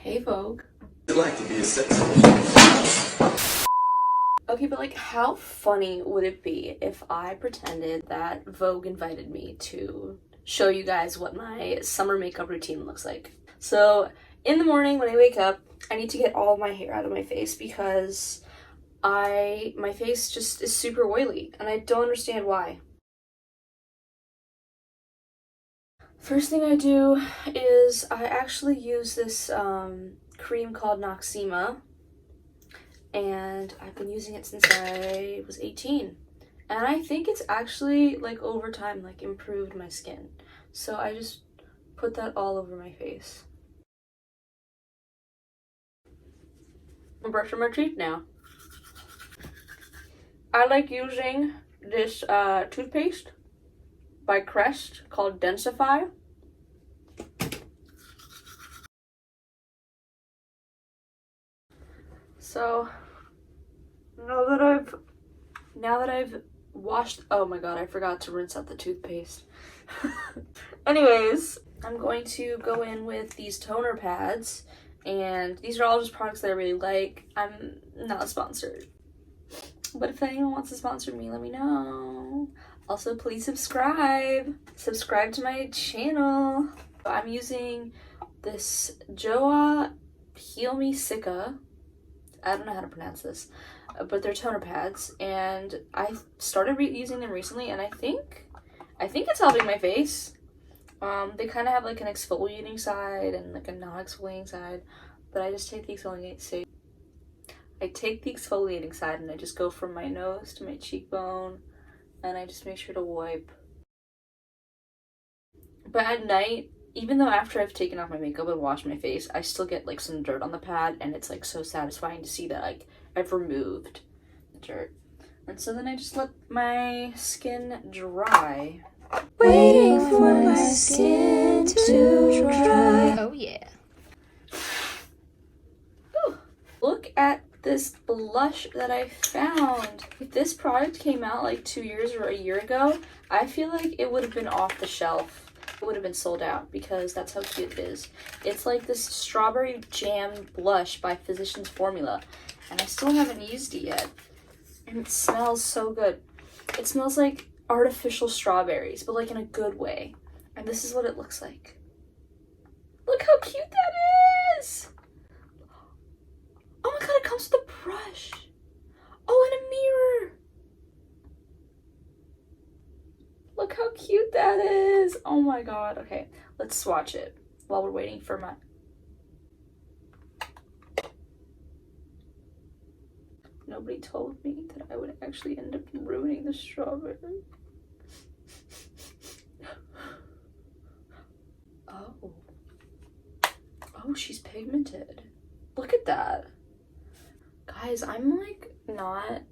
Hey, Vogue. I'd like to be a sex. Okay, but like, how funny would it be if I pretended that Vogue invited me to show you guys what my summer makeup routine looks like? So, in the morning when I wake up, I need to get all of my hair out of my face because my face just is super oily, and I don't understand why. First thing I do is I actually use this cream called Noxema, and I've been using it since I was 18. And I think it's actually, like, over time, like, improved my skin. So I just put that all over my face. I'm brushing my teeth now. I like using this toothpaste by Crest called Densify. So now that I've washed, oh my god, I forgot to rinse out the toothpaste. Anyways, I'm going to go in with these toner pads, and these are all just products that I really like. I'm not sponsored, but if anyone wants to sponsor me, let me know. Also, please subscribe to my channel. I'm using this Joa Heal Me Sicca. I don't know how to pronounce this, but they're toner pads, and I started using them recently, and I think it's helping my face. They kind of have like an exfoliating side and like a non-exfoliating side, but I just take the exfoliating side and I just go from my nose to my cheekbone, and I just make sure to wipe. But at night, even though after I've taken off my makeup and washed my face, I still get like some dirt on the pad, and it's like so satisfying to see that like I've removed the dirt. And so then I just let my skin dry. Waiting for my skin to dry. Oh yeah. Ooh. Look at this blush that I found. If this product came out like 2 years or a year ago, I feel like it would have been off the shelf. It would have been sold out because that's how cute it is. It's like this strawberry jam blush by Physicians Formula, and I still haven't used it yet. And it smells so good. It smells like artificial strawberries, but like in a good way. And this is what it looks like. Look how cute that is! Oh my god, it comes with a brush. Oh, and a mirror. Look how cute that is. Oh my god. Okay, let's swatch it while we're waiting for my... Nobody told me that I would actually end up ruining the strawberry. Oh. Oh, she's pigmented. Look at that. Guys, I'm like not,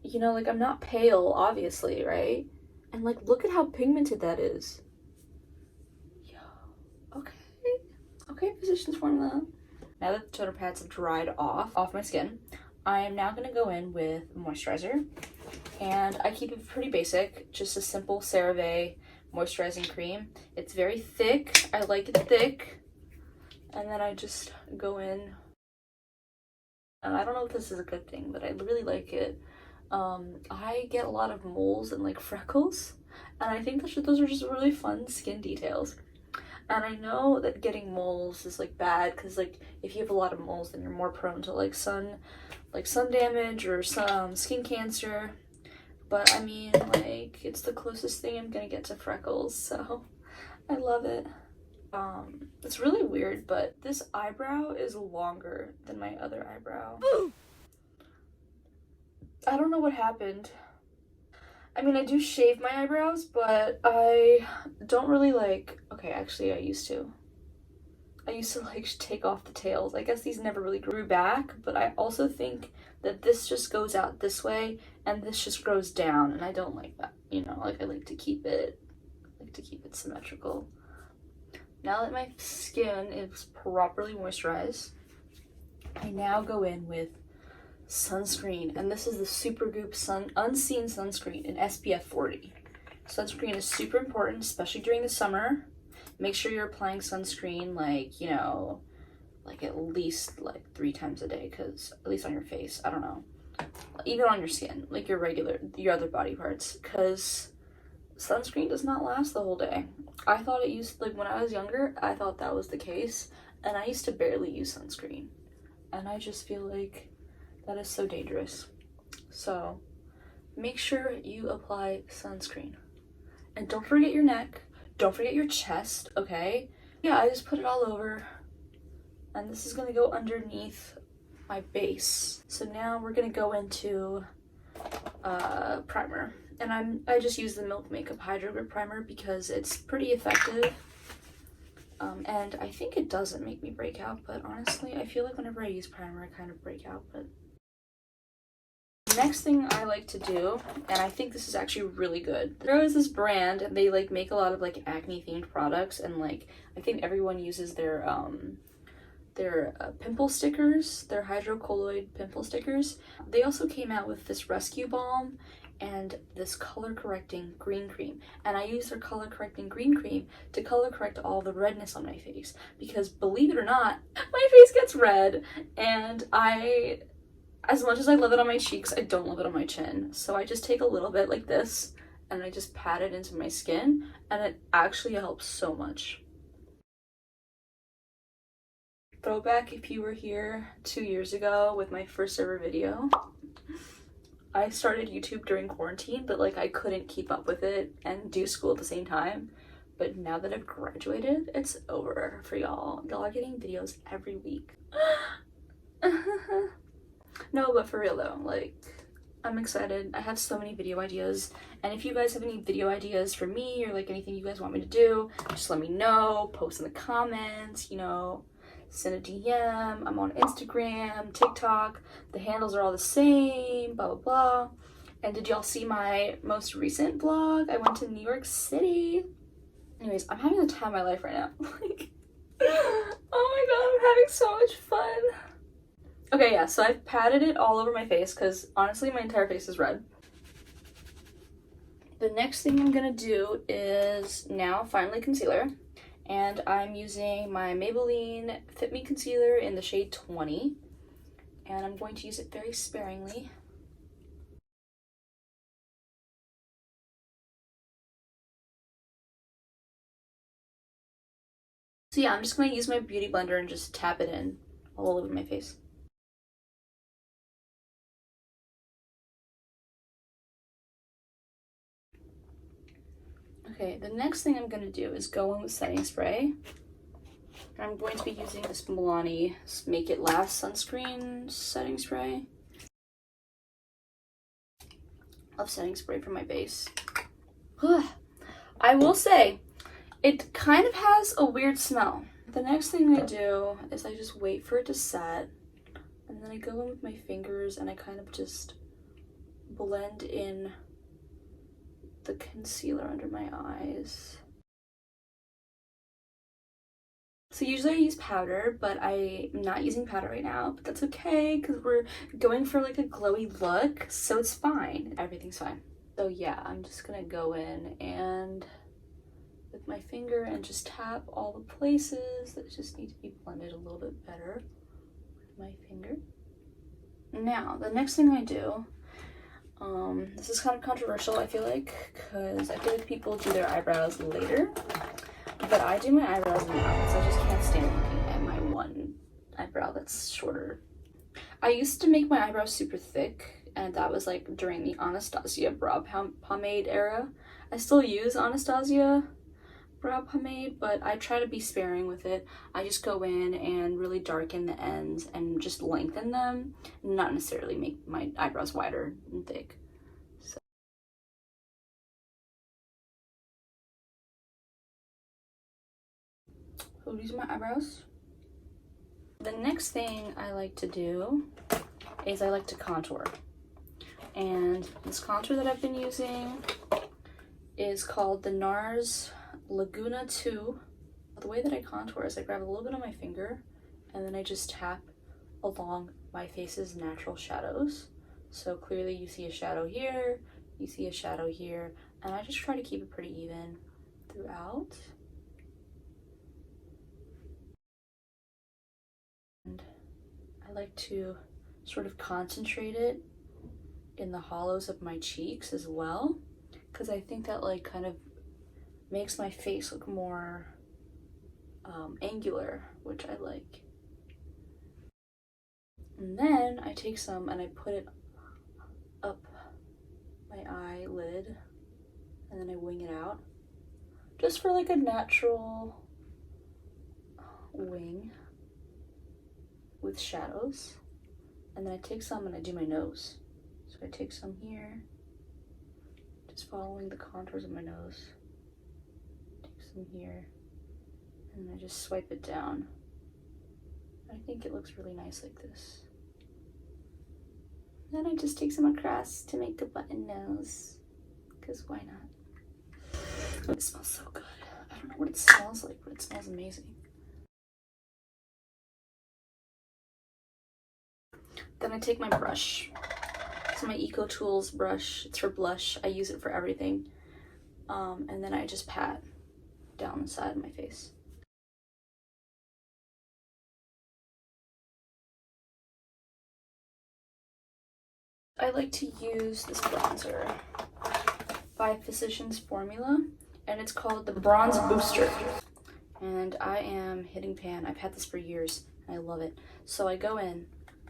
you know, like I'm not pale, obviously, right? And like, look at how pigmented that is. Yo, okay. Okay, Physicians Formula. Now that the toner pads have dried off my skin, I am now gonna go in with moisturizer. And I keep it pretty basic, just a simple CeraVe moisturizing cream. It's very thick, I like it thick. And then I just go in. And I don't know if this is a good thing, but I really like it. I get a lot of moles and like freckles, and I think those are just really fun skin details. And I know that getting moles is like bad because like if you have a lot of moles, then you're more prone to like sun damage or some skin cancer. But I mean, like, it's the closest thing I'm gonna get to freckles, so I love it. It's really weird, but this eyebrow is longer than my other eyebrow. I don't know what happened. I mean, I do shave my eyebrows, but I don't really like... Okay, actually, I used to like take off the tails. I guess these never really grew back, but I also think that this just goes out this way and this just grows down, and I don't like that. You know, like I like to keep it symmetrical. Now that my skin is properly moisturized, I now go in with sunscreen, and this is the Supergoop Unseen Sunscreen in SPF 40. Sunscreen is super important, especially during the summer. Make sure you're applying sunscreen like, you know, like at least like 3 times a day, because at least on your face, I don't know, even on your skin, like your other body parts, because sunscreen does not last the whole day. I thought it used, like when I was younger, I thought that was the case, and I used to barely use sunscreen, and I just feel like that is so dangerous. So make sure you apply sunscreen, and don't forget your neck, don't forget your chest, okay? Yeah, I just put it all over, and this is gonna go underneath my base. So now we're gonna go into primer, and I just use the Milk Makeup Hydro Grip Primer because it's pretty effective, and I think it doesn't make me break out, but honestly I feel like whenever I use primer I kind of break out. But next thing I like to do, and I think this is actually really good, there is this brand and they like make a lot of like acne themed products, and like I think everyone uses their pimple stickers, their hydrocolloid pimple stickers. They also came out with this rescue balm and this color correcting green cream, and I use their color correcting green cream to color correct all the redness on my face, because believe it or not, my face gets red, and as much as I love it on my cheeks, I don't love it on my chin. So I just take a little bit like this and I just pat it into my skin, and it actually helps so much. Throwback if you were here 2 years ago with my first ever video. I started YouTube during quarantine, but like I couldn't keep up with it and do school at the same time. But now that I've graduated, it's over for y'all. Y'all are getting videos every week. No, but for real though, like I'm excited. I have so many video ideas, and if you guys have any video ideas for me or like anything you guys want me to do, just let me know. Post in the comments, you know, send a DM. I'm on Instagram, TikTok. The handles are all the same, blah, blah, blah. And did y'all see my most recent vlog? I went to New York City. Anyways, I'm having the time of my life right now. Like, oh my god, I'm having so much fun. Okay, yeah, so I've patted it all over my face because honestly, my entire face is red. The next thing I'm gonna do is now finally concealer. And I'm using my Maybelline Fit Me Concealer in the shade 20. And I'm going to use it very sparingly. So yeah, I'm just going to use my beauty blender and just tap it in all over my face. Okay, the next thing I'm going to do is go in with setting spray. I'm going to be using this Milani Make It Last sunscreen setting spray. Love setting spray for my base. I will say, it kind of has a weird smell. The next thing I do is I just wait for it to set, and then I go in with my fingers and I kind of just blend in the concealer under my eyes. So usually I use powder, but I'm not using powder right now, but that's okay because we're going for like a glowy look, so it's fine. Everything's fine. So yeah, I'm just gonna go in and with my finger and just tap all the places that just need to be blended a little bit better with my finger. Now, the next thing I do, this is kind of controversial, I feel like, because I feel like people do their eyebrows later, but I do my eyebrows now because I just can't stand looking at my one eyebrow that's shorter. I used to make my eyebrows super thick, and that was like during the Anastasia brow pomade era. I still use Anastasia brow pomade, but I try to be sparing with it. I just go in and really darken the ends and just lengthen them, not necessarily make my eyebrows wider and thick. So these are my eyebrows. The next thing I like to do is I like to contour. And this contour that I've been using is called the NARS Laguna 2. The way that I contour is I grab a little bit on my finger and then I just tap along my face's natural shadows. So clearly you see a shadow here, you see a shadow here, and I just try to keep it pretty even throughout. I like to sort of concentrate it in the hollows of my cheeks as well, because I think that like kind of makes my face look more angular, which I like. And then I take some and I put it up my eyelid, and then I wing it out just for like a natural wing with shadows. And then I take some and I do my nose. So I take some here, just following the contours of my nose. Take some here, and I just swipe it down. I think it looks really nice like this. Then I just take some across to make the button nose, because why not? It smells so good. I don't know what it smells like, but it smells amazing. Then I take my brush. It's my Eco Tools brush. It's for blush. I use it for everything. And then I just pat down the side of my face. I like to use this bronzer by Physicians Formula, and it's called the Bronze Booster. And I am hitting pan. I've had this for years, and I love it. So I go in,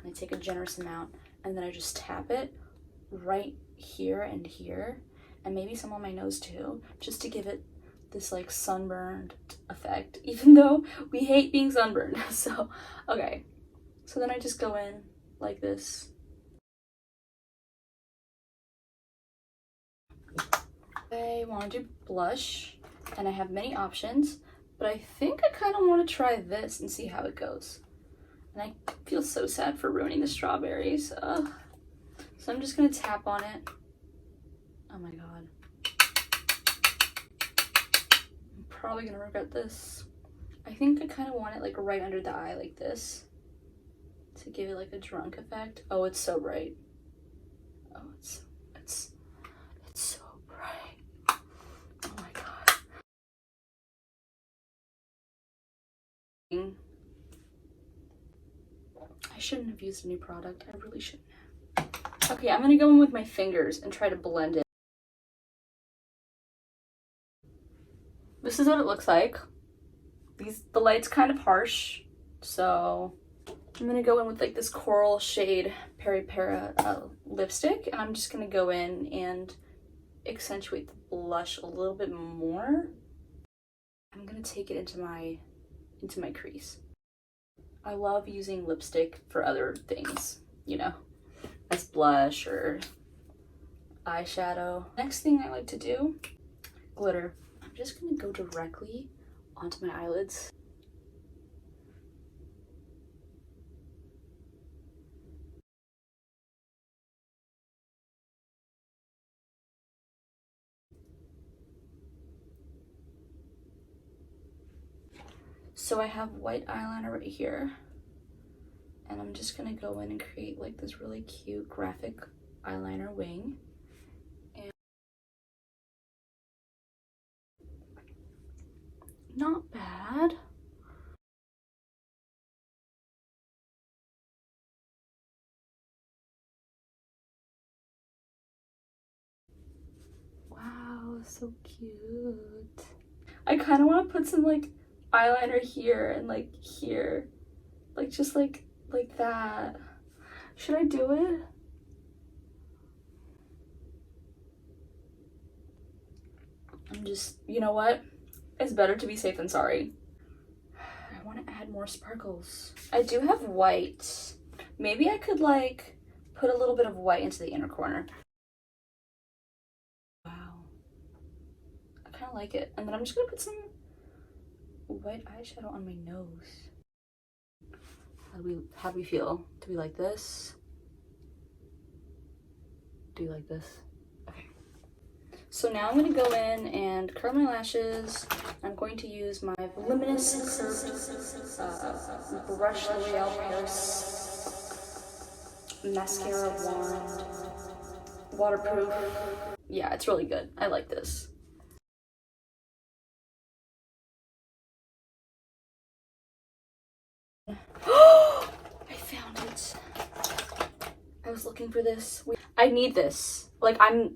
and I take a generous amount, and then I just tap it right here and here, and maybe some on my nose too, just to give it this like sunburned effect, even though we hate being sunburned. So, okay. So then I just go in like this. I want to do blush, and I have many options, but I think I kind of want to try this and see how it goes. And I feel so sad for ruining the strawberries. So I'm just gonna tap on it. Oh my god. I'm probably gonna regret this. I think I kind of want it like right under the eye like this, to give it like a drunk effect. Oh, it's so bright. Oh, it's so bright. Oh my god. I shouldn't have used a new product. I really shouldn't have. Okay, I'm gonna go in with my fingers and try to blend it. This is what it looks like. The light's kind of harsh, so I'm gonna go in with like this coral shade Peri Para lipstick, and I'm just gonna go in and accentuate the blush a little bit more. I'm gonna take it into my crease. I love using lipstick for other things, you know, as blush or eyeshadow. Next thing I like to do, glitter. I'm just gonna go directly onto my eyelids. So I have white eyeliner right here, and I'm just gonna go in and create like this really cute graphic eyeliner wing. And not bad. Wow, so cute. I kind of want to put some like eyeliner here and like here, like just like that. Should I do it? I'm just, you know what? It's better to be safe than sorry. I want to add more sparkles. I do have white. Maybe I could like put a little bit of white into the inner corner. Wow. I kind of like it. And then I'm just gonna put some white eyeshadow on my nose. How do we feel? Do we like this? Do you like this? Okay. So now I'm gonna go in and curl my lashes. I'm going to use my voluminous curved brush L'Oreal Paris mascara wand, waterproof. Yeah, it's really good. I like this. I found it. was looking for this. I need this. Like, I'm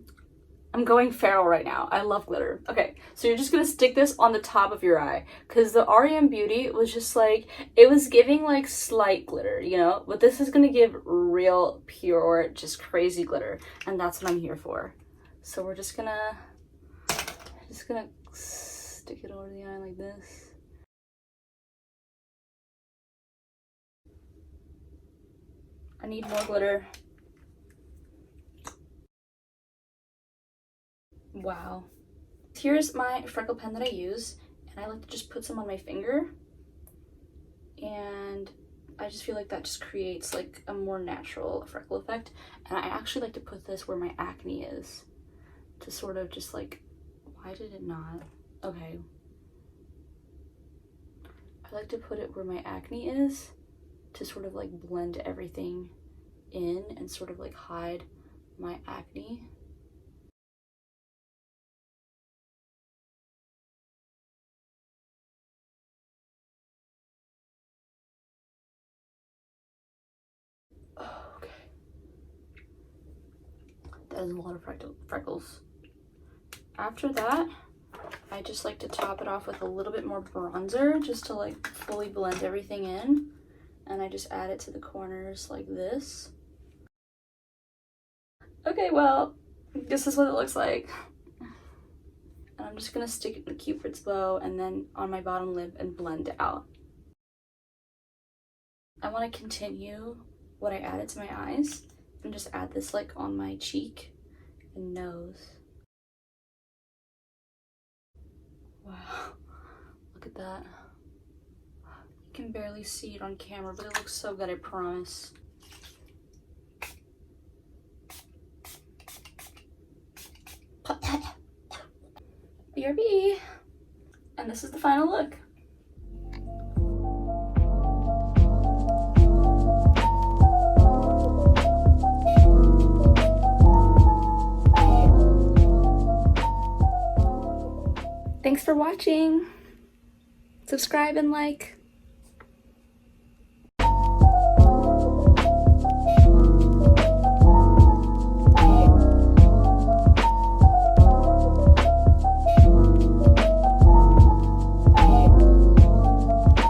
going feral right now. I love glitter. Okay, so you're just gonna stick this on the top of your eye, because the Reem Beauty was just like, it was giving like slight glitter, you know, but this is gonna give real pure, just crazy glitter, and that's what I'm here for. So we're just gonna stick it over the eye like this. I need more glitter. Wow. Here's my freckle pen that I use, and I like to just put some on my finger, and I just feel like that just creates like a more natural freckle effect. And I actually like to put this where my acne is, to sort of just like, why did it not? Okay. I like to put it where my acne is to sort of like blend everything in and sort of like hide my acne. Oh, okay. That is a lot of freckles. After that, I just like to top it off with a little bit more bronzer just to like fully blend everything in. And I just add it to the corners like this. Okay, well, this is what it looks like. And I'm just gonna stick it in the Cupid's bow and then on my bottom lip and blend it out. I want to continue what I added to my eyes and just add this like on my cheek and nose. Wow, look at that. You can barely see it on camera, but it looks so good, I promise. BRB. And this is the final look. Thanks for watching. Subscribe and like.